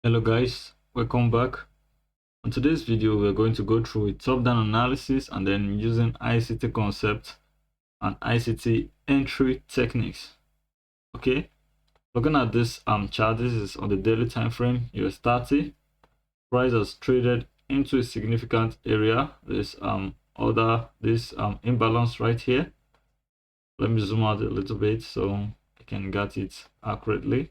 Hello guys, welcome back. On today's video we're going to go through a top-down analysis and then using ICT concept and ICT entry techniques. Okay, looking at this chart, this is on the daily time frame, US30. Price has traded into a significant area. This imbalance right here. Let me zoom out a little bit so I can get it accurately.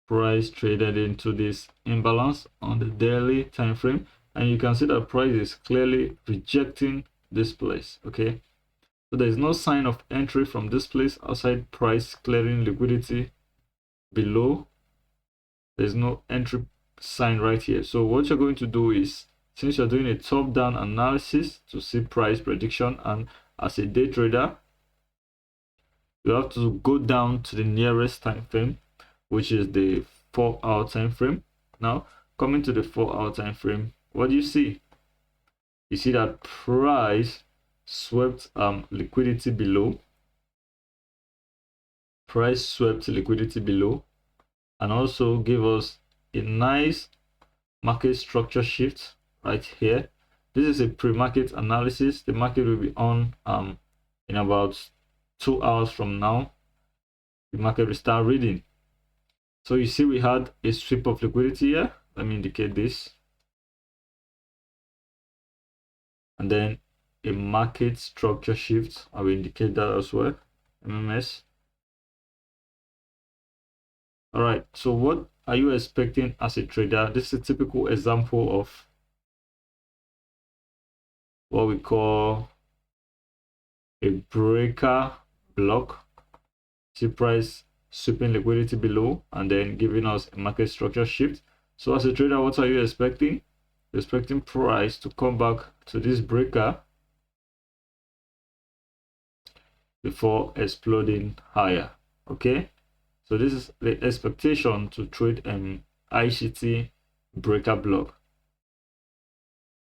Price traded into this imbalance on the daily time frame, and you can see that price is clearly rejecting this place. Okay, so there is no sign of entry from this place outside price clearing liquidity below. There's no entry sign right here. So what you're going to do is, since you're doing a top-down analysis to see price prediction, and as a day trader you have to go down to the nearest time frame, which is the 4-hour time frame. Now coming to the 4-hour time frame, what do you see? You see that price swept liquidity below. Price swept liquidity below and also gave us a nice market structure shift right here. This is a pre-market analysis. The market will be on in about 2 hours from now. The market will start reading. So you see we had a sweep of liquidity here. Let me indicate this. And then a market structure shift. I will indicate that as well. MMS. All right. So what are you expecting as a trader? This is a typical example of what we call a breaker block. See price sweeping liquidity below and then giving us a market structure shift. So as a trader, what are you expecting? You're expecting price to come back to this breaker before exploding higher. Okay, so this is the expectation to trade an ICT breaker block.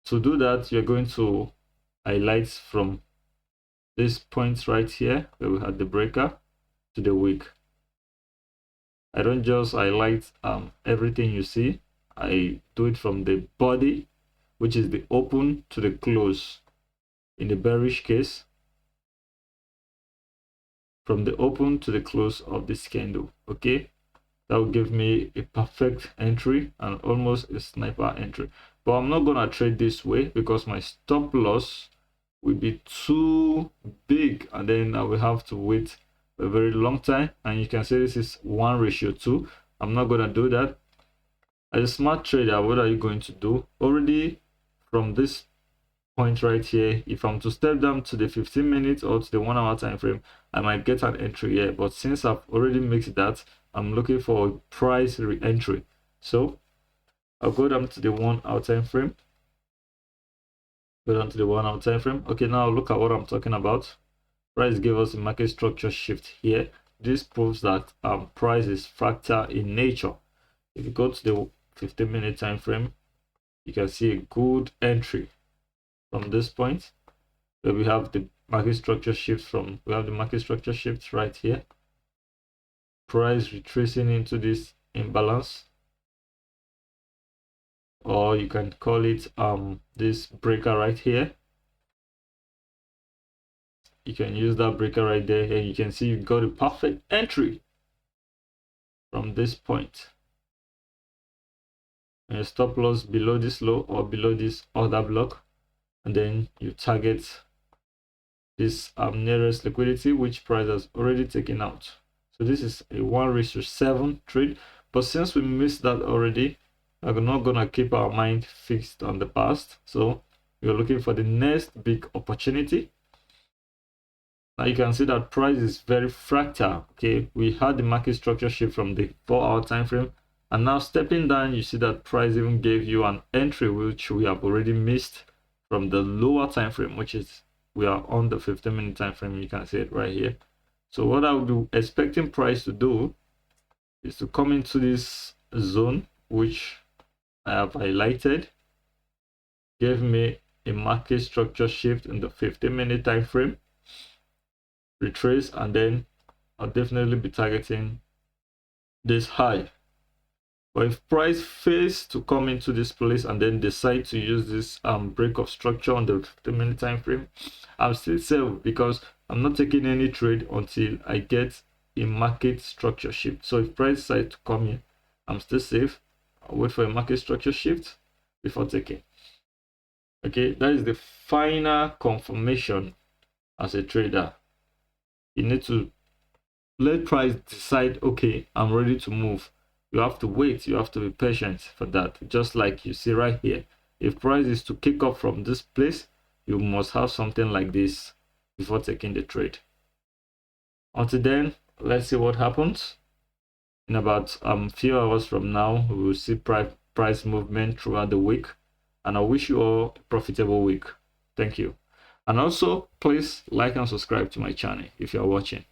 To do that, you're going to highlight from this point right here where we had the breaker to the wick. I don't just highlight everything you see. I do it from the body, which is the open, to the close in the bearish case, from the open to the close of this candle. Okay, that will give me a perfect entry and almost a sniper entry. But I'm not gonna trade this way because my stop loss will be too big and then I will have to wait a very long time. And you can see this is 1:2. I'm not gonna do that. As a smart trader, what are you going to do? Already from this point right here, if I'm to step down to the 15 minutes or to the 1-hour time frame, I might get an entry here. But since I've already mixed that, I'm looking for a price re-entry. So I'll go down to the 1-hour time frame. Go down to the 1-hour time frame. Okay, now look at what I'm talking about. Price gave us a market structure shift here. This proves that price is fractal in nature. If you go to the 15-minute time frame, you can see a good entry from this point where we have the market structure shift from. We have the market structure shift right here. Price retracing into this imbalance, or you can call it this breaker right here. You can use that breaker right there, and you can see you got a perfect entry from this point. And your stop loss below this low or below this other block, and then you target this nearest liquidity, which price has already taken out. So this is a 1:7 trade, but since we missed that already, we're not gonna keep our mind fixed on the past. So we're looking for the next big opportunity. Now you can see that price is very fractal. Okay, we had the market structure shift from the 4-hour time frame, and now stepping down, you see that price even gave you an entry which we have already missed from the lower time frame, which is we are on the 15-minute time frame. You can see it right here. So what I would be expecting price to do is to come into this zone which I have highlighted, gave me a market structure shift in the 15-minute time frame, retrace, and then I'll definitely be targeting this high But if price fails to come into this place and then decide to use this break of structure on the 50-minute time frame, I'm still safe because I'm not taking any trade until I get a market structure shift. So if price decides to come in, I'm still safe. I'll wait for a market structure shift before taking. Okay, that is the final confirmation as a trader. You need to let price decide, okay, I'm ready to move. You have to wait, you have to be patient for that. Just like you see right here, if price is to kick off from this place, you must have something like this before taking the trade. Until then, let's see what happens. In about few hours from now, we will see price movement throughout the week, and I wish you all a profitable week. Thank you. And also, please like and subscribe to my channel if you are watching.